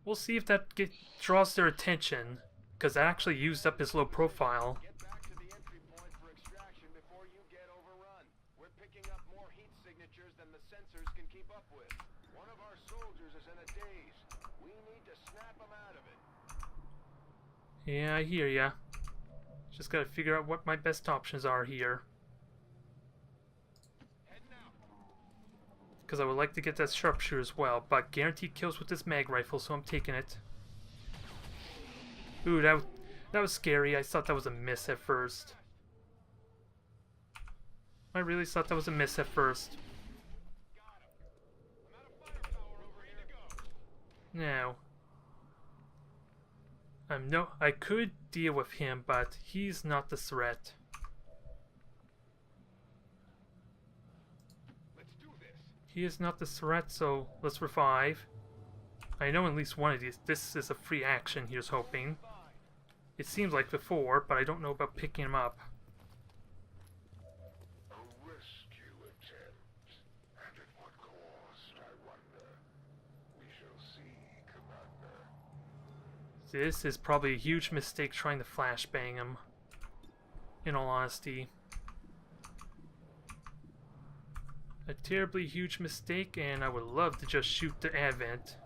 We'll see if that draws their attention, because that actually used up his low profile. Get back to the entry point for extraction before you get overrun. We're picking up more heat signatures than the sensors can keep up with. One of our soldiers is in a daze. We need to snap him out of it. Yeah, I hear ya. Just gotta figure out what my best options are here. Because I would like to get that sharpshooter as well, but guaranteed kills with this mag rifle, so I'm taking it. Ooh, that was scary. I thought that was a miss at first. I really thought that was a miss at first. Now, I could deal with him, but he's not the threat. He is not the threat, so let's revive. I know at least one of these. This is a free action, here's hoping. It seems like before, but I don't know about picking him up. A rescue attempt, and at what cost, I wonder. We shall see, Commander. This is probably a huge mistake trying to flashbang him, in all honesty. A terribly huge mistake, and I would love to just shoot the Advent.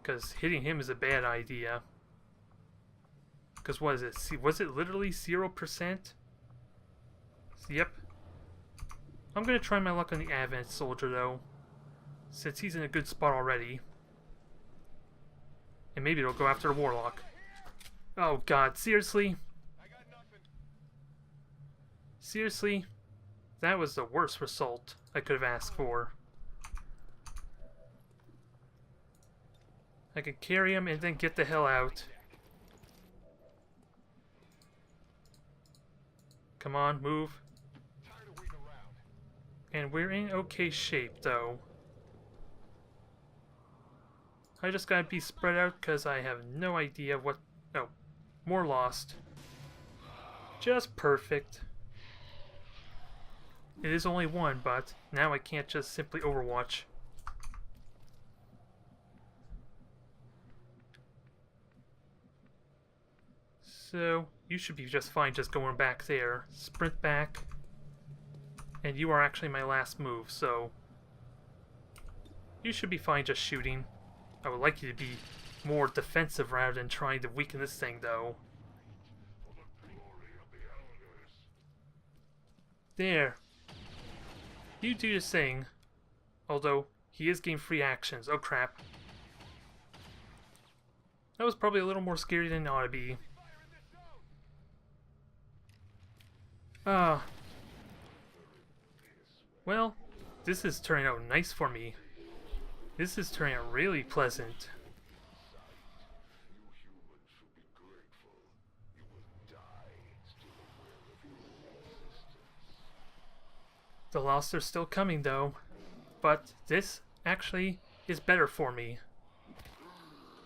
Because hitting him is a bad idea. Because what is it? Was it literally 0%? Yep. I'm going to try my luck on the Advent soldier, though. Since he's in a good spot already. And maybe it'll go after the Warlock. Oh god, seriously? Seriously? That was the worst result I could have asked for. I could carry him and then get the hell out. Come on, move. And we're in okay shape, though. I just gotta be spread out because I have no idea what... Oh, more lost. Just perfect. It is only one, but now I can't just simply overwatch. So, you should be just fine just going back there. Sprint back. And you are actually my last move, so... You should be fine just shooting. I would like you to be more defensive rather than trying to weaken this thing, though. There. You do this thing. Although, he is getting free actions. Oh crap. That was probably a little more scary than it ought to be. Well, this is turning out nice for me. This is turning out really pleasant. The loss are still coming though, but this actually is better for me.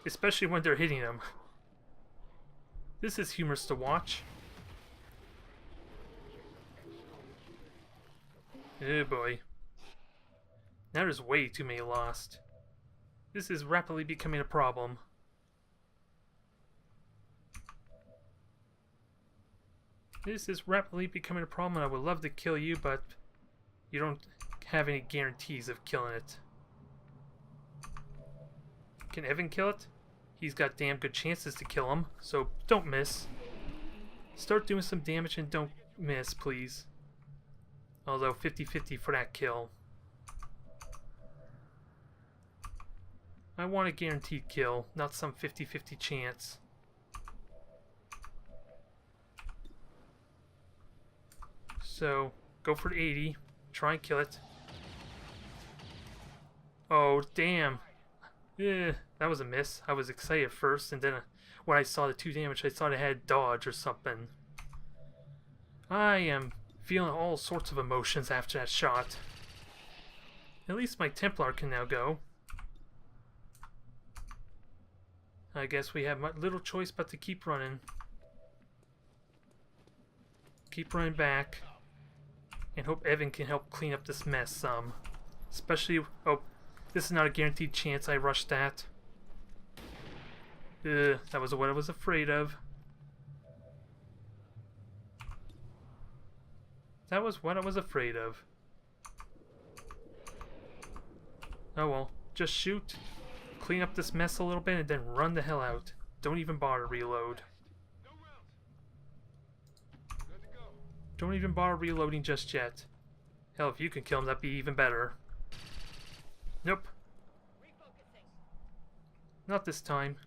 Especially when they're hitting them. This is humorous to watch. Oh boy. Now there's way too many lost. This is rapidly becoming a problem. This is rapidly becoming a problem and I would love to kill you, but you don't have any guarantees of killing it. Can Evan kill it? He's got damn good chances to kill him, so don't miss. Start doing some damage and don't miss, please. Although 50-50 for that kill. I want a guaranteed kill, not some 50-50 chance. So, go for the 80. Try and kill it. Oh, damn. Yeah, that was a miss. I was excited first, and then when I saw the 2 damage, I thought I had dodge or something. I am feeling all sorts of emotions after that shot. At least my Templar can now go. I guess we have little choice but to keep running. Keep running back. And hope Evan can help clean up this mess some. Especially... Oh, this is not a guaranteed chance. I rushed that. That was what I was afraid of. That was what I was afraid of. Oh well, just shoot, clean up this mess a little bit, and then run the hell out. Don't even bother reload. Don't even bother reloading just yet. Hell, if you can kill him, that'd be even better. Nope. Not this time.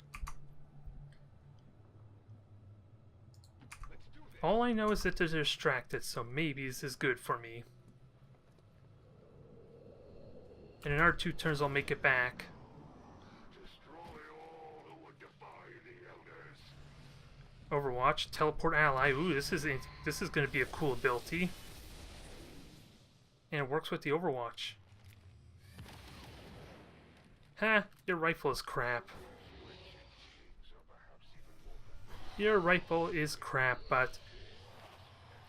All I know is that they're distracted, so maybe this is good for me. And in our 2 turns I'll make it back. Overwatch, teleport ally. Ooh, this is going to be a cool ability. And it works with the Overwatch. Ha! Your rifle is crap. Your rifle is crap, but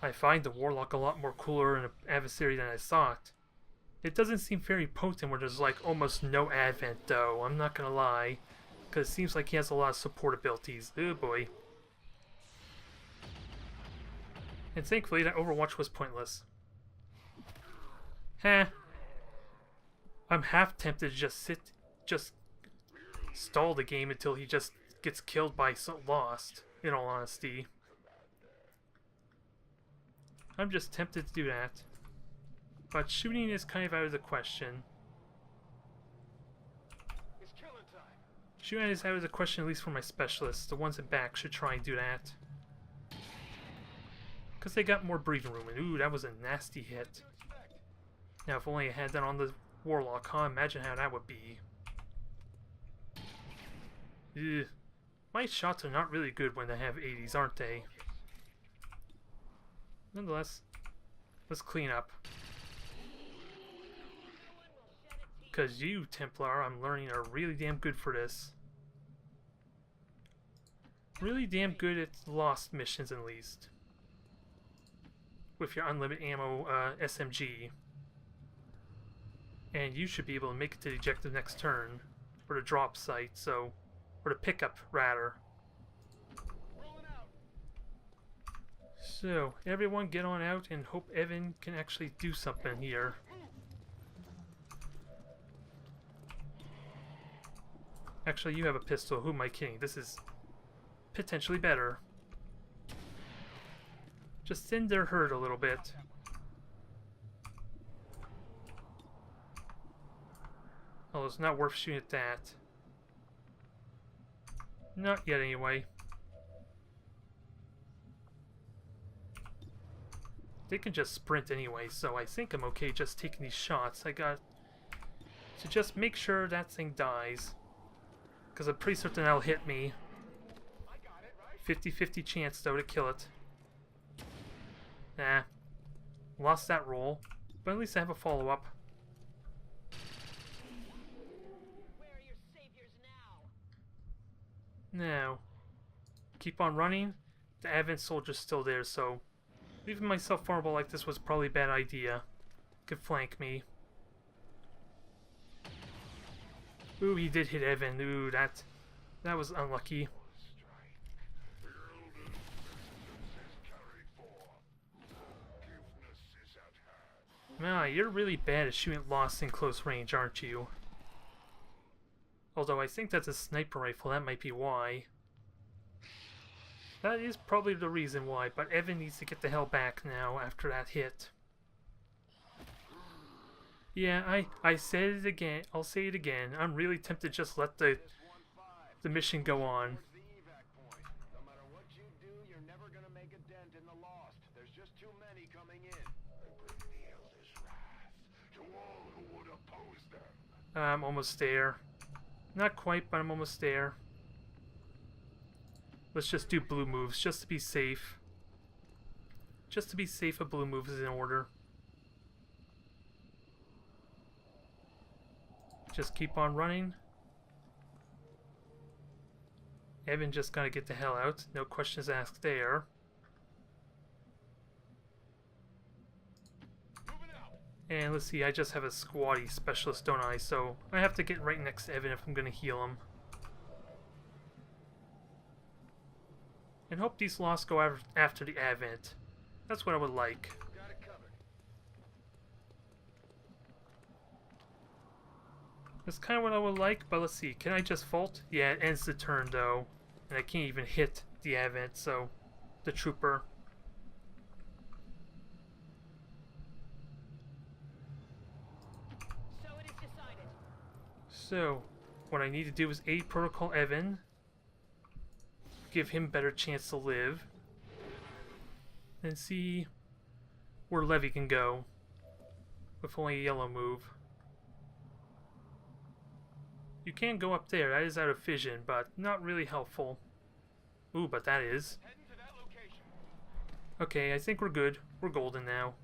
I find the Warlock a lot more cooler in an Adversary than I thought. It doesn't seem very potent where there's like almost no advent though, I'm not gonna lie. Because it seems like he has a lot of support abilities. Oh boy. And thankfully that Overwatch was pointless. Heh. I'm half tempted to just stall the game until he just gets killed by Lost, in all honesty. I'm just tempted to do that. But shooting is kind of out of the question. It's killing time. Shooting is out of the question, at least for my specialists. The ones in back should try and do that. Because they got more breathing room. And ooh, that was a nasty hit. Now, if only I had that on the Warlock, huh? Imagine how that would be. Ugh. My shots are not really good when they have 80s, aren't they? Nonetheless, let's clean up. Because you, Templar, I'm learning, are really damn good for this. Really damn good at lost missions, at least. With your unlimited ammo SMG. And you should be able to make it to the objective next turn. Or the drop site, so... Or the pickup, rather. So, everyone get on out and hope Evan can actually do something here. Actually, you have a pistol. Who am I kidding? This is potentially better. Just thin their herd a little bit. Oh, it's not worth shooting at that. Not yet, anyway. They can just sprint anyway, so I think I'm okay just taking these shots. I got to just make sure that thing dies. Because I'm pretty certain that'll hit me. 50-50 chance, though, to kill it. Nah. Lost that roll. But at least I have a follow-up. Now, keep on running. The Advent soldier's still there, so leaving myself vulnerable like this was probably a bad idea. Could flank me. Ooh, he did hit Evan. Ooh, that was unlucky. Ah, you're really bad at shooting lost in close range, aren't you? Although I think that's a sniper rifle, that might be why. That is probably the reason why, but Evan needs to get the hell back now after that hit. Yeah, I said it again, I'll say it again. I'm really tempted to just let the mission go on. No matter what you do, you're never gonna make a dent in the lost. There's just too many coming in. I'm almost there. Not quite, but I'm almost there. Let's just do blue moves, just to be safe. Just to be safe, a blue move is in order. Just keep on running. Evan just gotta get the hell out. No questions asked there. And let's see, I just have a squatty specialist, don't I? So I have to get right next to Evan if I'm gonna heal him. And hope these lost go after the Advent. That's what I would like. That's kind of what I would like, but let's see. Can I just vault? Yeah, it ends the turn though. And I can't even hit the Advent, so... the trooper. So, what I need to do is aid Protocol Evan. Give him better chance to live. And see where Levy can go. With only a yellow move. You can go up there, that is out of vision, but not really helpful. Ooh, but that is. Okay, I think we're good. We're golden now.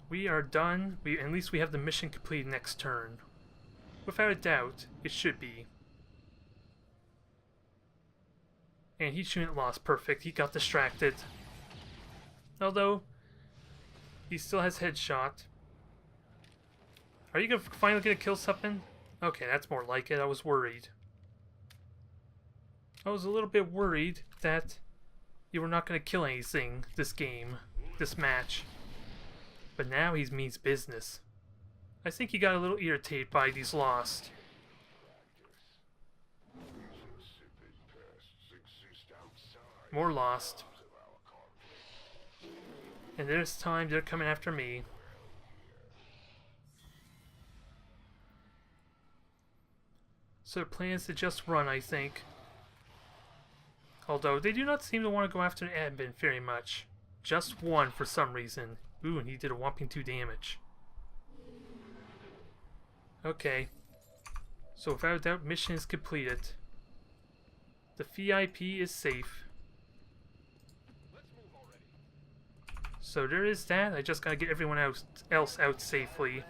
We are done. At least we have the mission completed next turn. Without a doubt, it should be. And he shouldn't lost. Perfect. He got distracted. Although, he still has headshot. Are you finally gonna kill something? Okay, that's more like it. I was worried. I was a little bit worried that you were not gonna kill anything this game, this match. But now he means business. I think he got a little irritated by these lost. More lost. And this time they're coming after me. So the plan is to just run, I think. Although they do not seem to want to go after an admin very much. Just one for some reason. Ooh, and he did a whopping 2 damage. Okay. So without a doubt, mission is completed. The VIP is safe. So there is that. I just gotta get everyone else out safely.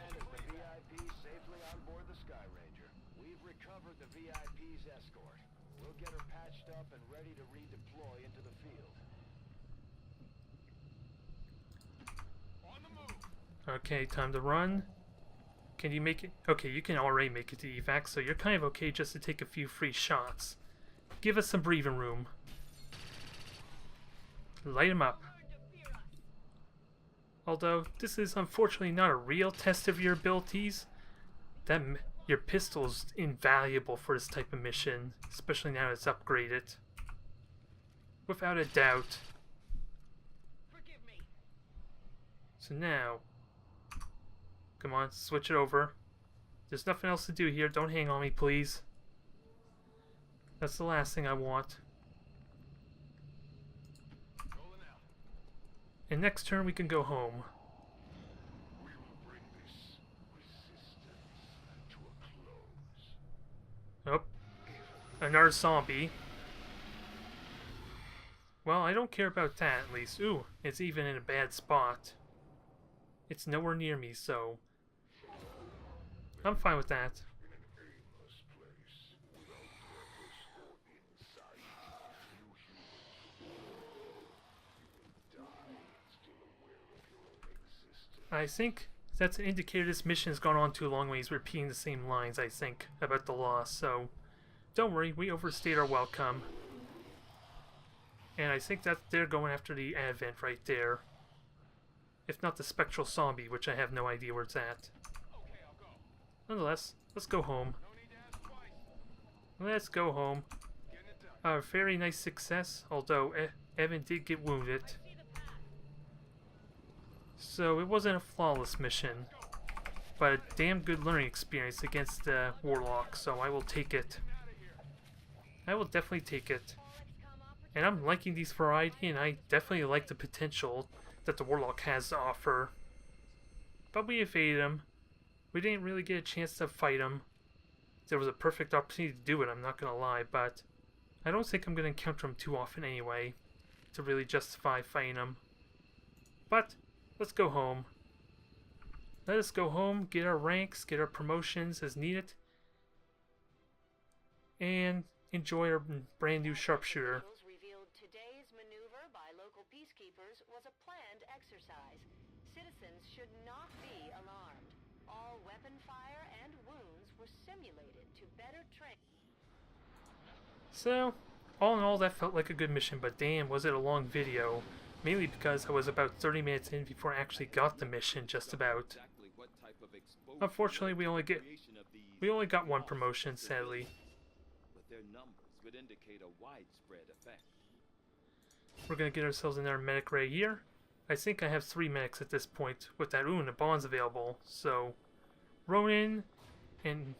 We've recovered the VIP's escort. We'll get her patched up and ready to redeploy into the field. On the move. Okay, time to run. Can you make it? Okay, you can already make it to evac, so you're kind of okay just to take a few free shots. Give us some breathing room. Light him up. Although, this is unfortunately not a real test of your abilities. Your pistol is invaluable for this type of mission, especially now it's upgraded. Without a doubt. Forgive me. So now, come on, switch it over. There's nothing else to do here. Don't hang on me, please. That's the last thing I want. And next turn we can go home. We will bring this resistance to a close. Oh, another zombie. Well, I don't care about that at least. Ooh, it's even in a bad spot. It's nowhere near me, so I'm fine with that. In an aimless place, without purpose or insight, you die, still aware of your own existence. I think that's an indicator this mission has gone on too long when he's repeating the same lines, I think, about the loss, so don't worry, we overstayed our welcome. And I think that they're going after the Advent right there. If not the Spectral Zombie, which I have no idea where it's at. Nonetheless, let's go home. Let's go home. A very nice success, although Evan did get wounded. So it wasn't a flawless mission, but a damn good learning experience against the Warlock, so I will take it. I will definitely take it. And I'm liking these variety, and I definitely like the potential that the Warlock has to offer. But we evaded him. We didn't really get a chance to fight him. There was a perfect opportunity to do it, I'm not gonna lie, but I don't think I'm gonna encounter him too often anyway to really justify fighting him. But let's go home. Let us go home, get our ranks, get our promotions as needed, and enjoy our brand new sharpshooter. Revealed today's maneuver by local peacekeepers was a planned exercise. Citizens should not be alarmed. All weapon fire and wounds were simulated to better train. So, all in all, that felt like a good mission, but damn, was it a long video. Mainly because I was about 30 minutes in before I actually got the mission, just about. Unfortunately, we only got one promotion, sadly. But their numbers would indicate a widespread effect. We're gonna get ourselves another medic right here. I think I have 3 medics at this point with that. Ooh, and the bonds available. So, Ronan and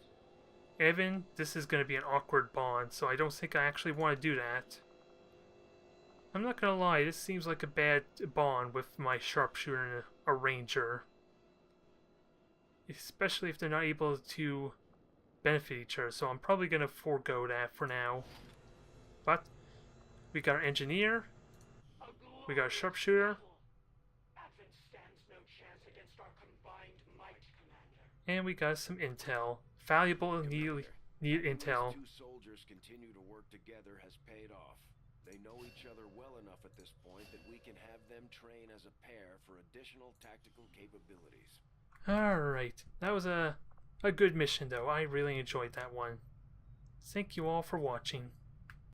Evan, this is gonna be an awkward bond, so I don't think I actually want to do that. I'm not gonna lie, this seems like a bad bond with my sharpshooter and a ranger. Especially if they're not able to benefit each other, so I'm probably gonna forego that for now. But we got our engineer, we got a sharpshooter, Advent stands no chance against our combined might, Commander. and we got some intel. Valuable and needed intel. These two soldiers continue to work together has paid off. They know each other well enough at this point that we can have them train as a pair for additional tactical capabilities. Alright, that was a good mission though. I really enjoyed that one. Thank you all for watching.